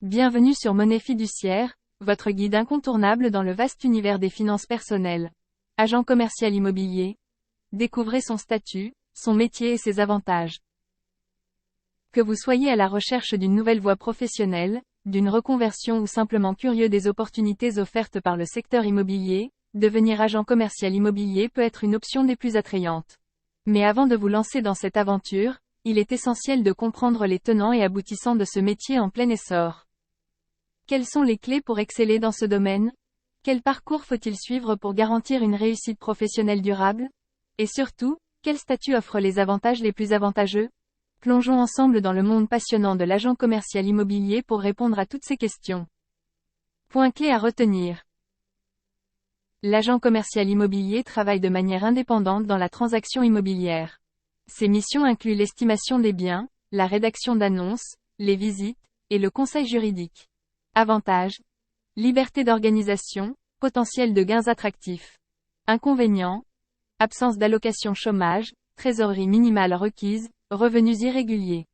Bienvenue sur Monnaie Fiduciaire, votre guide incontournable dans le vaste univers des finances personnelles. Agent commercial immobilier. Découvrez son statut, son métier et ses avantages. Que vous soyez à la recherche d'une nouvelle voie professionnelle, d'une reconversion ou simplement curieux des opportunités offertes par le secteur immobilier, devenir agent commercial immobilier peut être une option des plus attrayantes. Mais avant de vous lancer dans cette aventure, il est essentiel de comprendre les tenants et aboutissants de ce métier en plein essor. Quelles sont les clés pour exceller dans ce domaine? Quel parcours faut-il suivre pour garantir une réussite professionnelle durable? Et surtout, quel statut offre les avantages les plus avantageux? Plongeons ensemble dans le monde passionnant de l'agent commercial immobilier pour répondre à toutes ces questions. Point clé à retenir. L'agent commercial immobilier travaille de manière indépendante dans la transaction immobilière. Ses missions incluent l'estimation des biens, la rédaction d'annonces, les visites, et le conseil juridique. Avantages. Liberté d'organisation, potentiel de gains attractifs. Inconvénients. Absence d'allocation chômage, trésorerie minimale requise, revenus irréguliers.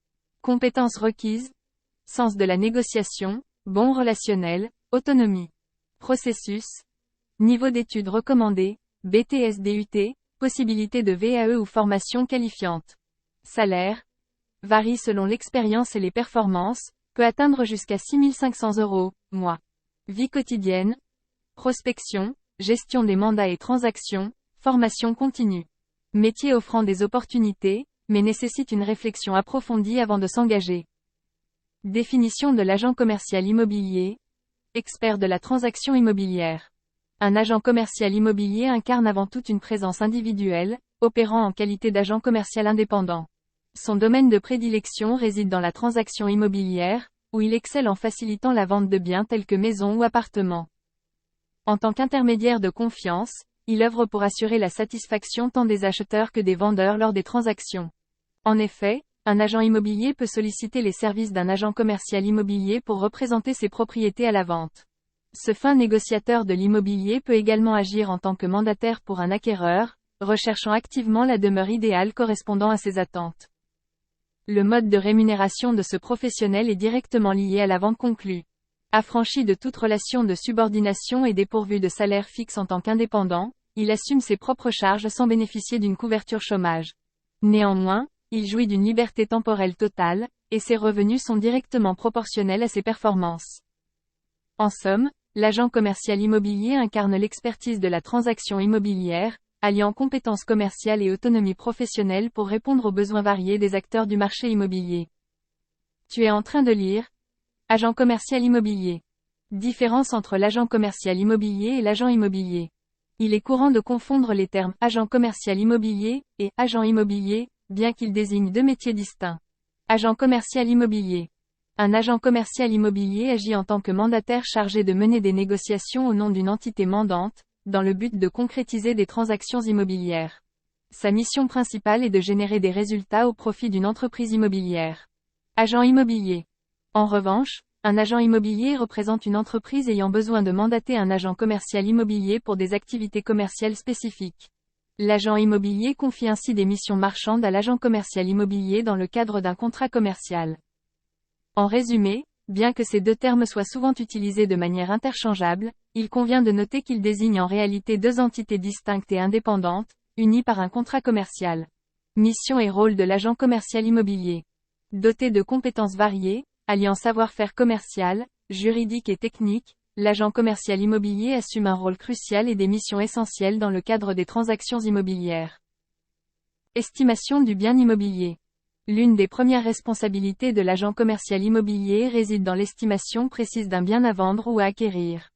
Compétences requises. Sens de la négociation, bon relationnel, autonomie. Processus. Niveau d'études recommandé, BTS-DUT, possibilité de VAE ou formation qualifiante. Salaire. Varie selon l'expérience et les performances, peut atteindre jusqu'à 6 500 €, mois. Vie quotidienne. Prospection, gestion des mandats et transactions, formation continue. Métier offrant des opportunités, mais nécessite une réflexion approfondie avant de s'engager. Définition de l'agent commercial immobilier. Expert de la transaction immobilière. Un agent commercial immobilier incarne avant tout une présence individuelle, opérant en qualité d'agent commercial indépendant. Son domaine de prédilection réside dans la transaction immobilière, où il excelle en facilitant la vente de biens tels que maisons ou appartements. En tant qu'intermédiaire de confiance, il œuvre pour assurer la satisfaction tant des acheteurs que des vendeurs lors des transactions. En effet, un agent immobilier peut solliciter les services d'un agent commercial immobilier pour représenter ses propriétés à la vente. Ce fin négociateur de l'immobilier peut également agir en tant que mandataire pour un acquéreur, recherchant activement la demeure idéale correspondant à ses attentes. Le mode de rémunération de ce professionnel est directement lié à la vente conclue. Affranchi de toute relation de subordination et dépourvu de salaire fixe en tant qu'indépendant, il assume ses propres charges sans bénéficier d'une couverture chômage. Néanmoins, il jouit d'une liberté temporelle totale, et ses revenus sont directement proportionnels à ses performances. En somme, l'agent commercial immobilier incarne l'expertise de la transaction immobilière, alliant compétences commerciales et autonomie professionnelle pour répondre aux besoins variés des acteurs du marché immobilier. Tu es en train de lire Agent commercial immobilier. Différence entre l'agent commercial immobilier et l'agent immobilier. Il est courant de confondre les termes agent commercial immobilier et agent immobilier, bien qu'ils désignent deux métiers distincts. Agent commercial immobilier. Un agent commercial immobilier agit en tant que mandataire chargé de mener des négociations au nom d'une entité mandante, dans le but de concrétiser des transactions immobilières. Sa mission principale est de générer des résultats au profit d'une entreprise immobilière. Agent immobilier. En revanche, un agent immobilier représente une entreprise ayant besoin de mandater un agent commercial immobilier pour des activités commerciales spécifiques. L'agent immobilier confie ainsi des missions marchandes à l'agent commercial immobilier dans le cadre d'un contrat commercial. En résumé, bien que ces deux termes soient souvent utilisés de manière interchangeable, il convient de noter qu'ils désignent en réalité deux entités distinctes et indépendantes, unies par un contrat commercial. Mission et rôle de l'agent commercial immobilier. Doté de compétences variées, alliant savoir-faire commercial, juridique et technique, l'agent commercial immobilier assume un rôle crucial et des missions essentielles dans le cadre des transactions immobilières. Estimation du bien immobilier. L'une des premières responsabilités de l'agent commercial immobilier réside dans l'estimation précise d'un bien à vendre ou à acquérir.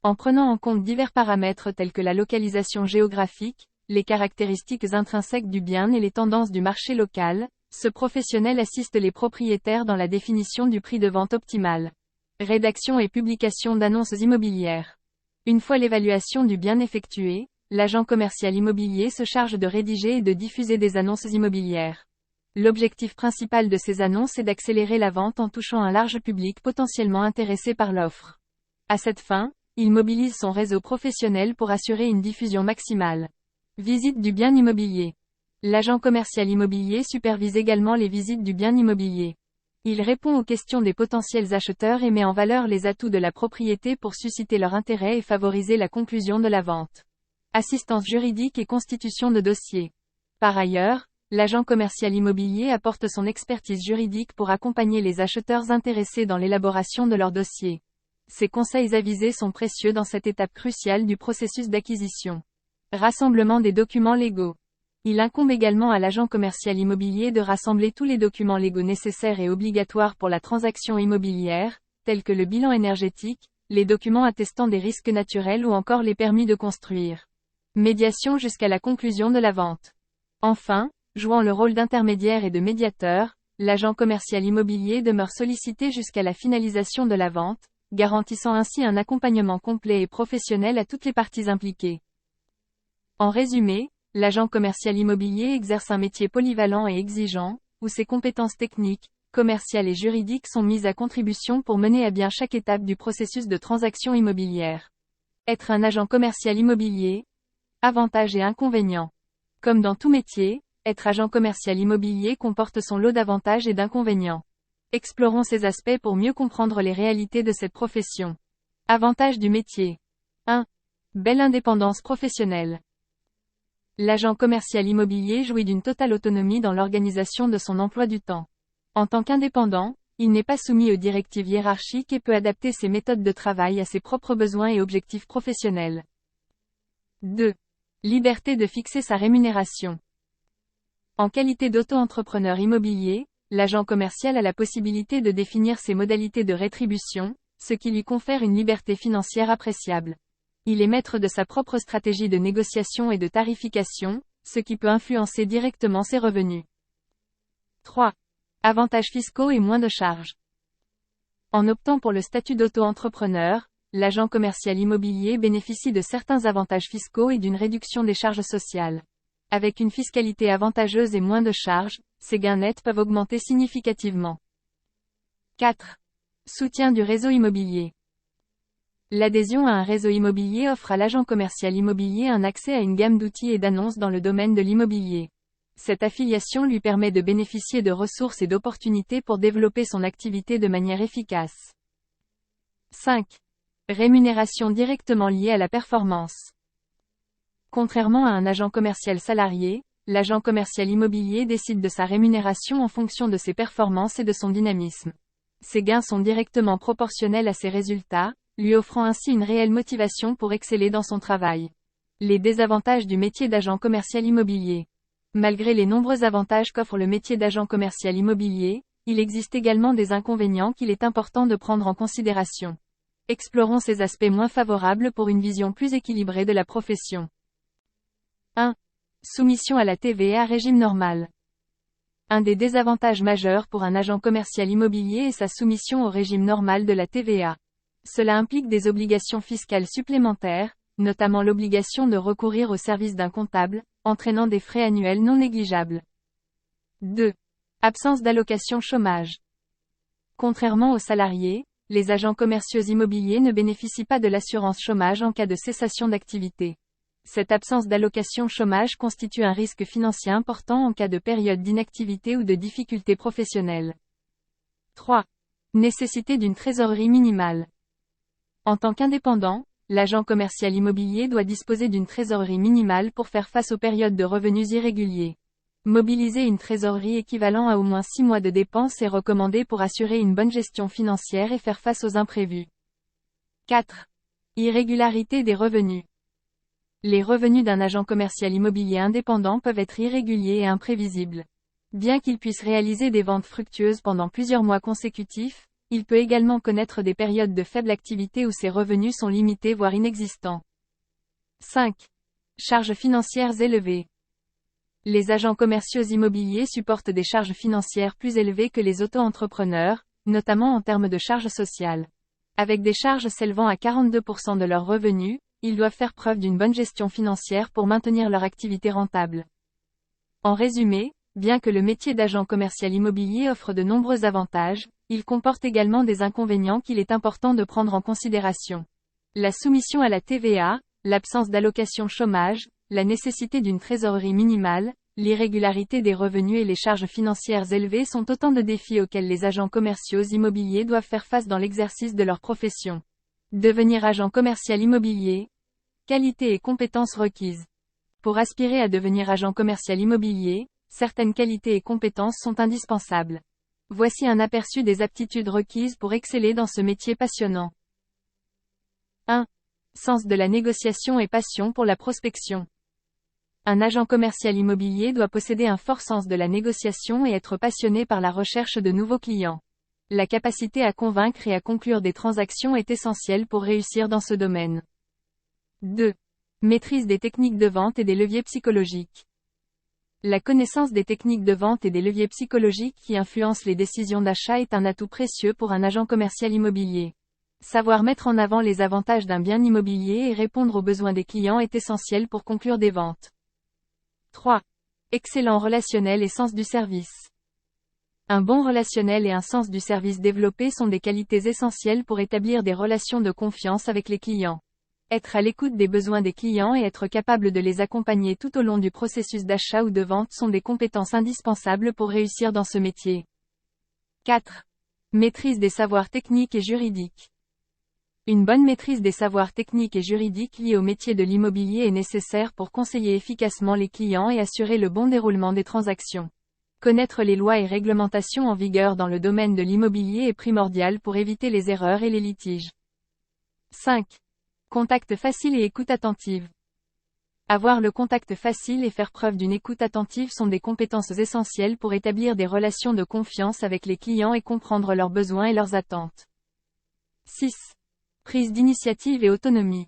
En prenant en compte divers paramètres tels que la localisation géographique, les caractéristiques intrinsèques du bien et les tendances du marché local, ce professionnel assiste les propriétaires dans la définition du prix de vente optimal. Rédaction et publication d'annonces immobilières. Une fois l'évaluation du bien effectuée, l'agent commercial immobilier se charge de rédiger et de diffuser des annonces immobilières. L'objectif principal de ces annonces est d'accélérer la vente en touchant un large public potentiellement intéressé par l'offre. À cette fin, il mobilise son réseau professionnel pour assurer une diffusion maximale. Visite du bien immobilier. L'agent commercial immobilier supervise également les visites du bien immobilier. Il répond aux questions des potentiels acheteurs et met en valeur les atouts de la propriété pour susciter leur intérêt et favoriser la conclusion de la vente. Assistance juridique et constitution de dossier. Par ailleurs, l'agent commercial immobilier apporte son expertise juridique pour accompagner les acheteurs intéressés dans l'élaboration de leur dossier. Ses conseils avisés sont précieux dans cette étape cruciale du processus d'acquisition. Rassemblement des documents légaux. Il incombe également à l'agent commercial immobilier de rassembler tous les documents légaux nécessaires et obligatoires pour la transaction immobilière, tels que le bilan énergétique, les documents attestant des risques naturels ou encore les permis de construire. Médiation jusqu'à la conclusion de la vente. Enfin, jouant le rôle d'intermédiaire et de médiateur, l'agent commercial immobilier demeure sollicité jusqu'à la finalisation de la vente, garantissant ainsi un accompagnement complet et professionnel à toutes les parties impliquées. En résumé, l'agent commercial immobilier exerce un métier polyvalent et exigeant, où ses compétences techniques, commerciales et juridiques sont mises à contribution pour mener à bien chaque étape du processus de transaction immobilière. Être un agent commercial immobilier. Avantages et inconvénients. Comme dans tout métier, être agent commercial immobilier comporte son lot d'avantages et d'inconvénients. Explorons ces aspects pour mieux comprendre les réalités de cette profession. Avantages du métier. 1. Belle indépendance professionnelle. L'agent commercial immobilier jouit d'une totale autonomie dans l'organisation de son emploi du temps. En tant qu'indépendant, il n'est pas soumis aux directives hiérarchiques et peut adapter ses méthodes de travail à ses propres besoins et objectifs professionnels. 2. Liberté de fixer sa rémunération. En qualité d'auto-entrepreneur immobilier, l'agent commercial a la possibilité de définir ses modalités de rétribution, ce qui lui confère une liberté financière appréciable. Il est maître de sa propre stratégie de négociation et de tarification, ce qui peut influencer directement ses revenus. 3. Avantages fiscaux et moins de charges. En optant pour le statut d'auto-entrepreneur, l'agent commercial immobilier bénéficie de certains avantages fiscaux et d'une réduction des charges sociales. Avec une fiscalité avantageuse et moins de charges, ses gains nets peuvent augmenter significativement. 4. Soutien du réseau immobilier. L'adhésion à un réseau immobilier offre à l'agent commercial immobilier un accès à une gamme d'outils et d'annonces dans le domaine de l'immobilier. Cette affiliation lui permet de bénéficier de ressources et d'opportunités pour développer son activité de manière efficace. 5. Rémunération directement liée à la performance. Contrairement à un agent commercial salarié, l'agent commercial immobilier décide de sa rémunération en fonction de ses performances et de son dynamisme. Ses gains sont directement proportionnels à ses résultats, lui offrant ainsi une réelle motivation pour exceller dans son travail. Les désavantages du métier d'agent commercial immobilier. Malgré les nombreux avantages qu'offre le métier d'agent commercial immobilier, il existe également des inconvénients qu'il est important de prendre en considération. Explorons ces aspects moins favorables pour une vision plus équilibrée de la profession. 1. Soumission à la TVA régime normal. Un des désavantages majeurs pour un agent commercial immobilier est sa soumission au régime normal de la TVA. Cela implique des obligations fiscales supplémentaires, notamment l'obligation de recourir au service d'un comptable, entraînant des frais annuels non négligeables. 2. Absence d'allocation chômage. Contrairement aux salariés, les agents commerciaux immobiliers ne bénéficient pas de l'assurance chômage en cas de cessation d'activité. Cette absence d'allocation chômage constitue un risque financier important en cas de période d'inactivité ou de difficultés professionnelles. 3. Nécessité d'une trésorerie minimale. En tant qu'indépendant, l'agent commercial immobilier doit disposer d'une trésorerie minimale pour faire face aux périodes de revenus irréguliers. Mobiliser une trésorerie équivalent à au moins 6 mois de dépenses est recommandé pour assurer une bonne gestion financière et faire face aux imprévus. 4. Irrégularité des revenus. Les revenus d'un agent commercial immobilier indépendant peuvent être irréguliers et imprévisibles. Bien qu'il puisse réaliser des ventes fructueuses pendant plusieurs mois consécutifs, il peut également connaître des périodes de faible activité où ses revenus sont limités voire inexistants. 5. Charges financières élevées. Les agents commerciaux immobiliers supportent des charges financières plus élevées que les auto-entrepreneurs, notamment en termes de charges sociales. Avec des charges s'élevant à 42% de leurs revenus, ils doivent faire preuve d'une bonne gestion financière pour maintenir leur activité rentable. En résumé, bien que le métier d'agent commercial immobilier offre de nombreux avantages, il comporte également des inconvénients qu'il est important de prendre en considération. La soumission à la TVA, l'absence d'allocation chômage, la nécessité d'une trésorerie minimale, L'irrégularité des revenus et les charges financières élevées sont autant de défis auxquels les agents commerciaux immobiliers doivent faire face dans l'exercice de leur profession. Devenir agent commercial immobilier. Qualités et compétences requises. Pour aspirer à devenir agent commercial immobilier, certaines qualités et compétences sont indispensables. Voici un aperçu des aptitudes requises pour exceller dans ce métier passionnant. 1. Sens de la négociation et passion pour la prospection. Un agent commercial immobilier doit posséder un fort sens de la négociation et être passionné par la recherche de nouveaux clients. La capacité à convaincre et à conclure des transactions est essentielle pour réussir dans ce domaine. 2. Maîtrise des techniques de vente et des leviers psychologiques. La connaissance des techniques de vente et des leviers psychologiques qui influencent les décisions d'achat est un atout précieux pour un agent commercial immobilier. Savoir mettre en avant les avantages d'un bien immobilier et répondre aux besoins des clients est essentiel pour conclure des ventes. 3. Excellent relationnel et sens du service. Un bon relationnel et un sens du service développé sont des qualités essentielles pour établir des relations de confiance avec les clients. Être à l'écoute des besoins des clients et être capable de les accompagner tout au long du processus d'achat ou de vente sont des compétences indispensables pour réussir dans ce métier. 4. Maîtrise des savoirs techniques et juridiques. Une bonne maîtrise des savoirs techniques et juridiques liés au métier de l'immobilier est nécessaire pour conseiller efficacement les clients et assurer le bon déroulement des transactions. Connaître les lois et réglementations en vigueur dans le domaine de l'immobilier est primordial pour éviter les erreurs et les litiges. 5. Contact facile et écoute attentive. Avoir le contact facile et faire preuve d'une écoute attentive sont des compétences essentielles pour établir des relations de confiance avec les clients et comprendre leurs besoins et leurs attentes. 6. Prise d'initiative et autonomie.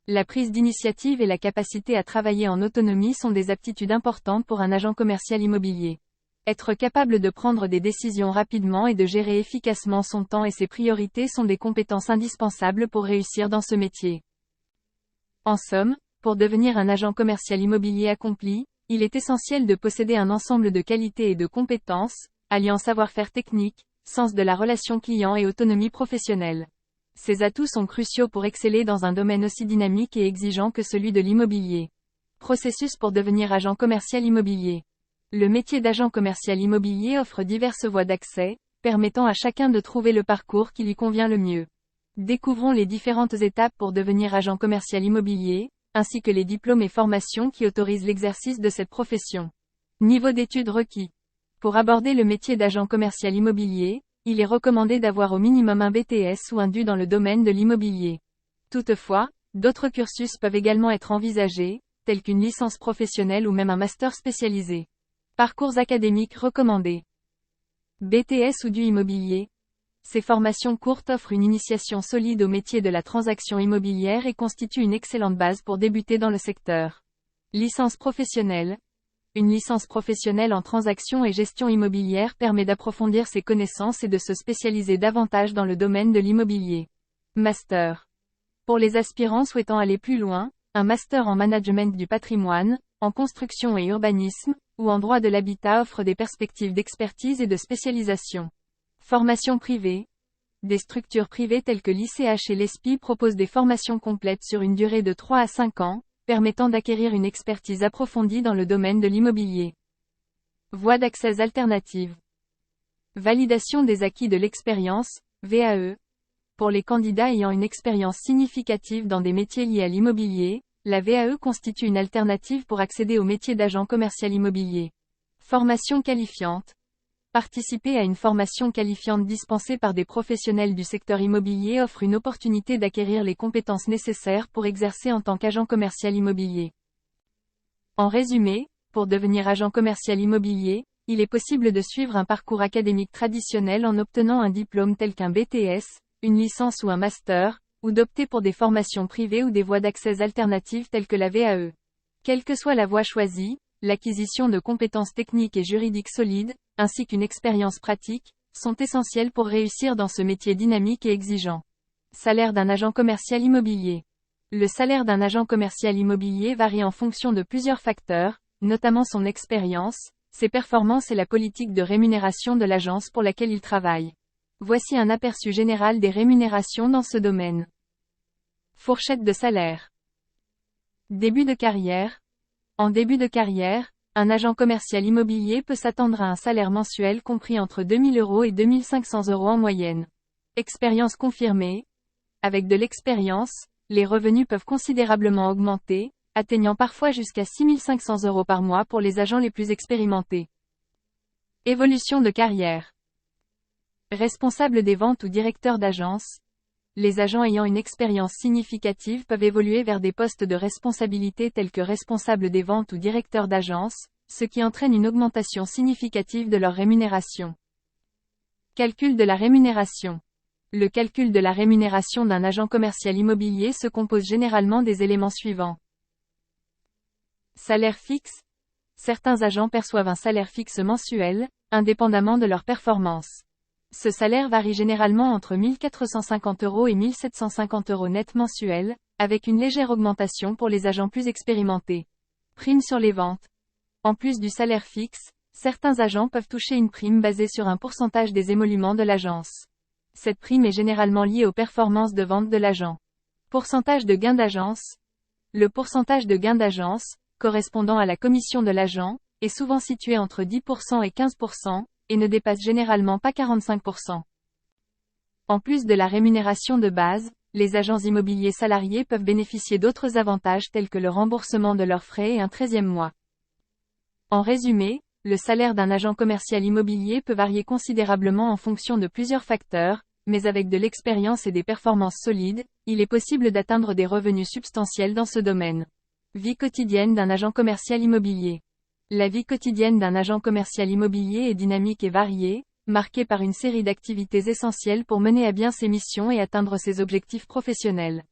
La prise d'initiative et la capacité à travailler en autonomie sont des aptitudes importantes pour un agent commercial immobilier. Être capable de prendre des décisions rapidement et de gérer efficacement son temps et ses priorités sont des compétences indispensables pour réussir dans ce métier. En somme, pour devenir un agent commercial immobilier accompli, il est essentiel de posséder un ensemble de qualités et de compétences, alliant savoir-faire technique, sens de la relation client et autonomie professionnelle. Ces atouts sont cruciaux pour exceller dans un domaine aussi dynamique et exigeant que celui de l'immobilier. Processus pour devenir agent commercial immobilier. Le métier d'agent commercial immobilier offre diverses voies d'accès, permettant à chacun de trouver le parcours qui lui convient le mieux. Découvrons les différentes étapes pour devenir agent commercial immobilier, ainsi que les diplômes et formations qui autorisent l'exercice de cette profession. Niveau d'études requis. Pour aborder le métier d'agent commercial immobilier, il est recommandé d'avoir au minimum un BTS ou un DU dans le domaine de l'immobilier. Toutefois, d'autres cursus peuvent également être envisagés, tels qu'une licence professionnelle ou même un master spécialisé. Parcours académiques recommandés. BTS ou DU immobilier. Ces formations courtes offrent une initiation solide au métier de la transaction immobilière et constituent une excellente base pour débuter dans le secteur. Licence professionnelle. Une licence professionnelle en transaction et gestion immobilière permet d'approfondir ses connaissances et de se spécialiser davantage dans le domaine de l'immobilier. Master. Pour les aspirants souhaitant aller plus loin, un master en management du patrimoine, en construction et urbanisme, ou en droit de l'habitat offre des perspectives d'expertise et de spécialisation. Formation privée. Des structures privées telles que l'ICH et l'ESPI proposent des formations complètes sur une durée de 3 à 5 ans, permettant d'acquérir une expertise approfondie dans le domaine de l'immobilier. Voies d'accès alternatives. Validation des acquis de l'expérience, VAE. Pour les candidats ayant une expérience significative dans des métiers liés à l'immobilier, la VAE constitue une alternative pour accéder au métier d'agent commercial immobilier. Formation qualifiante. Participer à une formation qualifiante dispensée par des professionnels du secteur immobilier offre une opportunité d'acquérir les compétences nécessaires pour exercer en tant qu'agent commercial immobilier. En résumé, pour devenir agent commercial immobilier, il est possible de suivre un parcours académique traditionnel en obtenant un diplôme tel qu'un BTS, une licence ou un master, ou d'opter pour des formations privées ou des voies d'accès alternatives telles que la VAE. Quelle que soit la voie choisie, l'acquisition de compétences techniques et juridiques solides, ainsi qu'une expérience pratique, sont essentielles pour réussir dans ce métier dynamique et exigeant. Salaire d'un agent commercial immobilier. Le salaire d'un agent commercial immobilier varie en fonction de plusieurs facteurs, notamment son expérience, ses performances et la politique de rémunération de l'agence pour laquelle il travaille. Voici un aperçu général des rémunérations dans ce domaine. Fourchette de salaire. Début de carrière. En début de carrière, Un agent commercial immobilier peut s'attendre à un salaire mensuel compris entre 2 000 € et 2 500 € en moyenne. Expérience confirmée. Avec de l'expérience, les revenus peuvent considérablement augmenter, atteignant parfois jusqu'à 6 500 € par mois pour les agents les plus expérimentés. Évolution de carrière. Responsable des ventes ou directeur d'agence. Les agents ayant une expérience significative peuvent évoluer vers des postes de responsabilité tels que responsable des ventes ou directeur d'agence, ce qui entraîne une augmentation significative de leur rémunération. Calcul de la rémunération. Le calcul de la rémunération d'un agent commercial immobilier se compose généralement des éléments suivants. Salaire fixe. Certains agents perçoivent un salaire fixe mensuel, indépendamment de leur performance. Ce salaire varie généralement entre 1 450 € et 1 750 € net mensuels, avec une légère augmentation pour les agents plus expérimentés. Prime sur les ventes. En plus du salaire fixe, certains agents peuvent toucher une prime basée sur un pourcentage des émoluments de l'agence. Cette prime est généralement liée aux performances de vente de l'agent. Pourcentage de gain d'agence. Le pourcentage de gain d'agence, correspondant à la commission de l'agent, est souvent situé entre 10% et 15%, et ne dépasse généralement pas 45%. En plus de la rémunération de base, les agents immobiliers salariés peuvent bénéficier d'autres avantages tels que le remboursement de leurs frais et un 13e mois. En résumé, le salaire d'un agent commercial immobilier peut varier considérablement en fonction de plusieurs facteurs, mais avec de l'expérience et des performances solides, il est possible d'atteindre des revenus substantiels dans ce domaine. Vie quotidienne d'un agent commercial immobilier. La vie quotidienne d'un agent commercial immobilier est dynamique et variée, marquée par une série d'activités essentielles pour mener à bien ses missions et atteindre ses objectifs professionnels.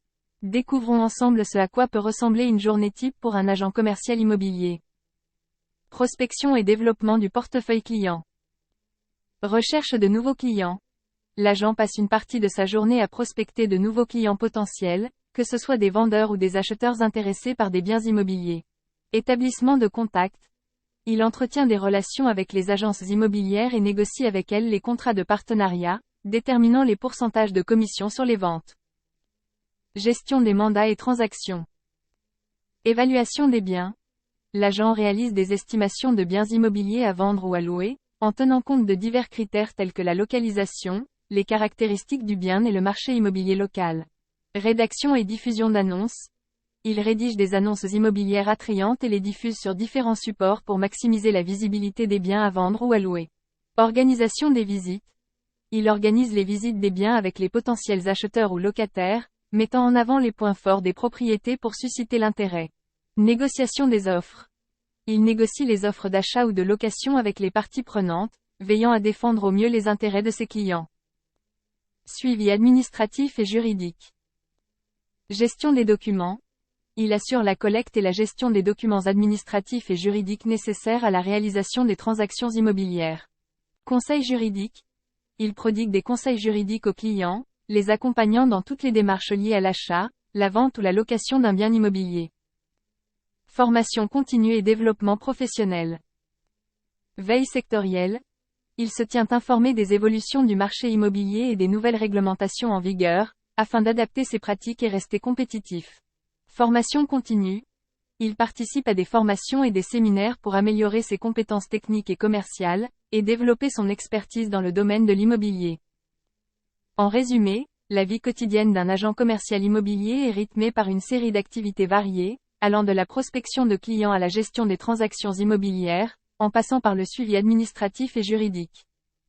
Découvrons ensemble ce à quoi peut ressembler une journée type pour un agent commercial immobilier. Prospection et développement du portefeuille client. Recherche de nouveaux clients. L'agent passe une partie de sa journée à prospecter de nouveaux clients potentiels, que ce soit des vendeurs ou des acheteurs intéressés par des biens immobiliers. Établissement de contact. Il entretient des relations avec les agences immobilières et négocie avec elles les contrats de partenariat, déterminant les pourcentages de commission sur les ventes. Gestion des mandats et transactions. Évaluation des biens. L'agent réalise des estimations de biens immobiliers à vendre ou à louer, en tenant compte de divers critères tels que la localisation, les caractéristiques du bien et le marché immobilier local. Rédaction et diffusion d'annonces. Il rédige des annonces immobilières attrayantes et les diffuse sur différents supports pour maximiser la visibilité des biens à vendre ou à louer. Organisation des visites. Il organise les visites des biens avec les potentiels acheteurs ou locataires, mettant en avant les points forts des propriétés pour susciter l'intérêt. Négociation des offres. Il négocie les offres d'achat ou de location avec les parties prenantes, veillant à défendre au mieux les intérêts de ses clients. Suivi administratif et juridique. Gestion des documents. Il assure la collecte et la gestion des documents administratifs et juridiques nécessaires à la réalisation des transactions immobilières. Conseil juridique. Il prodigue des conseils juridiques aux clients, les accompagnant dans toutes les démarches liées à l'achat, la vente ou la location d'un bien immobilier. Formation continue et développement professionnel. Veille sectorielle. Il se tient informé des évolutions du marché immobilier et des nouvelles réglementations en vigueur, afin d'adapter ses pratiques et rester compétitif. Formation continue. Il participe à des formations et des séminaires pour améliorer ses compétences techniques et commerciales, et développer son expertise dans le domaine de l'immobilier. En résumé, la vie quotidienne d'un agent commercial immobilier est rythmée par une série d'activités variées, allant de la prospection de clients à la gestion des transactions immobilières, en passant par le suivi administratif et juridique.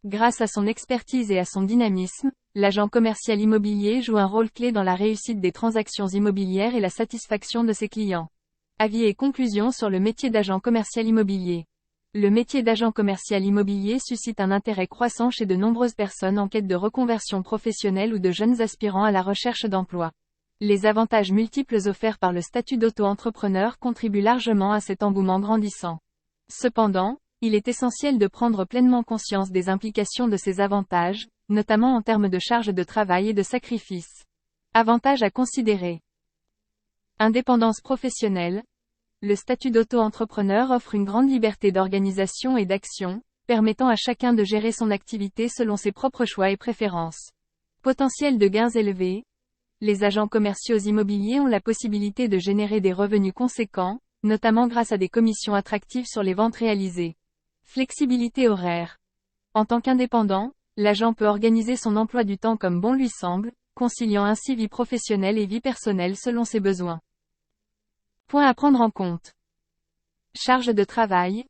Grâce à son expertise et à son dynamisme, l'agent commercial immobilier joue un rôle clé dans la réussite des transactions immobilières et la satisfaction de ses clients. Avis et conclusions sur le métier d'agent commercial immobilier. Le métier d'agent commercial immobilier suscite un intérêt croissant chez de nombreuses personnes en quête de reconversion professionnelle ou de jeunes aspirants à la recherche d'emploi. Les avantages multiples offerts par le statut d'auto-entrepreneur contribuent largement à cet engouement grandissant. Cependant, il est essentiel de prendre pleinement conscience des implications de ces avantages, notamment en termes de charges de travail et de sacrifices. Avantages à considérer. Indépendance professionnelle. Le statut d'auto-entrepreneur offre une grande liberté d'organisation et d'action, permettant à chacun de gérer son activité selon ses propres choix et préférences. Potentiel de gains élevé. Les agents commerciaux immobiliers ont la possibilité de générer des revenus conséquents, notamment grâce à des commissions attractives sur les ventes réalisées. Flexibilité horaire. En tant qu'indépendant, l'agent peut organiser son emploi du temps comme bon lui semble, conciliant ainsi vie professionnelle et vie personnelle selon ses besoins. Point à prendre en compte. Charge de travail.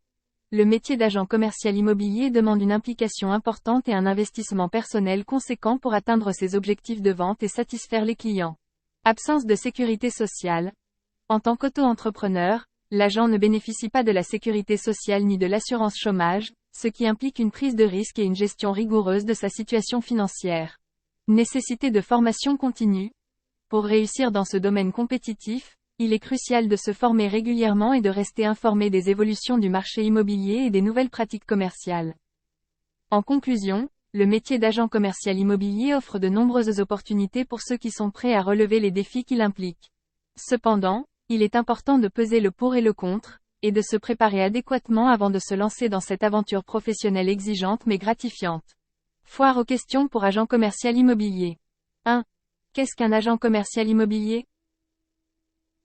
Le métier d'agent commercial immobilier demande une implication importante et un investissement personnel conséquent pour atteindre ses objectifs de vente et satisfaire les clients. Absence de sécurité sociale. En tant qu'auto-entrepreneur, l'agent ne bénéficie pas de la sécurité sociale ni de l'assurance chômage, ce qui implique une prise de risque et une gestion rigoureuse de sa situation financière. Nécessité de formation continue. Pour réussir dans ce domaine compétitif, il est crucial de se former régulièrement et de rester informé des évolutions du marché immobilier et des nouvelles pratiques commerciales. En conclusion, le métier d'agent commercial immobilier offre de nombreuses opportunités pour ceux qui sont prêts à relever les défis qu'il implique. Cependant, il est important de peser le pour et le contre, et de se préparer adéquatement avant de se lancer dans cette aventure professionnelle exigeante mais gratifiante. Foire aux questions pour agent commercial immobilier. 1. Qu'est-ce qu'un agent commercial immobilier ?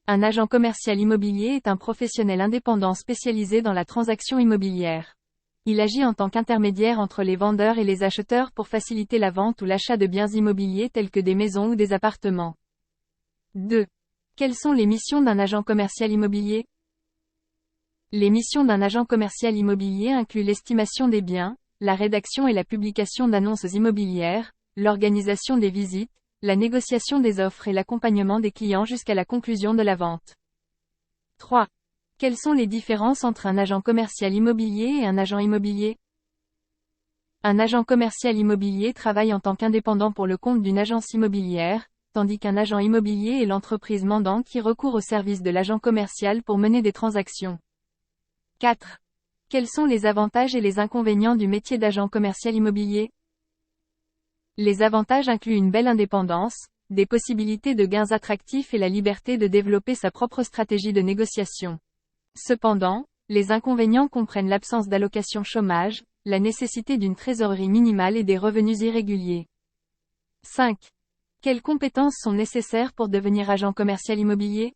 Un agent commercial immobilier est un professionnel indépendant spécialisé dans la transaction immobilière. Il agit en tant qu'intermédiaire entre les vendeurs et les acheteurs pour faciliter la vente ou l'achat de biens immobiliers tels que des maisons ou des appartements. 2. Quelles sont les missions d'un agent commercial immobilier ? Les missions d'un agent commercial immobilier incluent l'estimation des biens, la rédaction et la publication d'annonces immobilières, l'organisation des visites, la négociation des offres et l'accompagnement des clients jusqu'à la conclusion de la vente. 3. Quelles sont les différences entre un agent commercial immobilier et un agent immobilier ? Un agent commercial immobilier travaille en tant qu'indépendant pour le compte d'une agence immobilière, tandis qu'un agent immobilier est l'entreprise mandante qui recourt au service de l'agent commercial pour mener des transactions. 4. Quels sont les avantages et les inconvénients du métier d'agent commercial immobilier ? Les avantages incluent une belle indépendance, des possibilités de gains attractifs et la liberté de développer sa propre stratégie de négociation. Cependant, les inconvénients comprennent l'absence d'allocation chômage, la nécessité d'une trésorerie minimale et des revenus irréguliers. 5. Quelles compétences sont nécessaires pour devenir agent commercial immobilier ?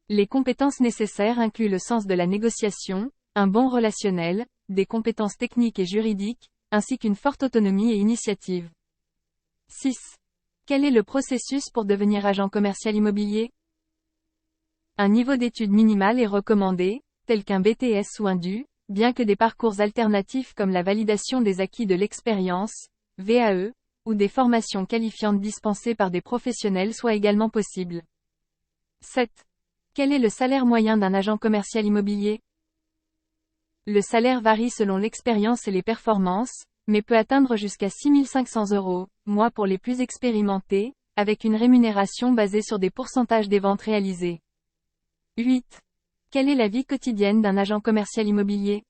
Les compétences nécessaires incluent le sens de la négociation, un bon relationnel, des compétences techniques et juridiques, ainsi qu'une forte autonomie et initiative. 6. Quel est le processus pour devenir agent commercial immobilier ? Un niveau d'études minimal est recommandé, tel qu'un BTS ou un DU, bien que des parcours alternatifs comme la validation des acquis de l'expérience, VAE, ou des formations qualifiantes dispensées par des professionnels soient également possibles. 7. Quel est le salaire moyen d'un agent commercial immobilier ? Le salaire varie selon l'expérience et les performances, mais peut atteindre jusqu'à 6 500 € mois pour les plus expérimentés, avec une rémunération basée sur des pourcentages des ventes réalisées. 8. Quelle est la vie quotidienne d'un agent commercial immobilier ?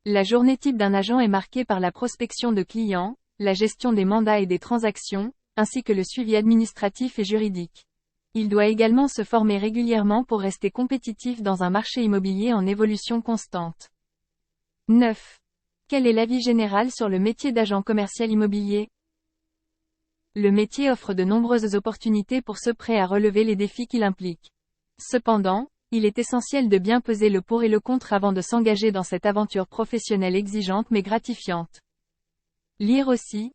La journée type d'un agent est marquée par la prospection de clients, la gestion des mandats et des transactions, ainsi que le suivi administratif et juridique. Il doit également se former régulièrement pour rester compétitif dans un marché immobilier en évolution constante. 9. Quel est l'avis général sur le métier d'agent commercial immobilier ? Le métier offre de nombreuses opportunités pour ceux prêts à relever les défis qu'il implique. Cependant, il est essentiel de bien peser le pour et le contre avant de s'engager dans cette aventure professionnelle exigeante mais gratifiante. Lire aussi.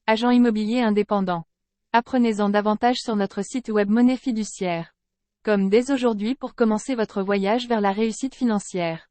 Agent immobilier indépendant. Apprenez-en davantage sur notre site web Monnaie Fiduciaire. Comme dès aujourd'hui pour commencer votre voyage vers la réussite financière.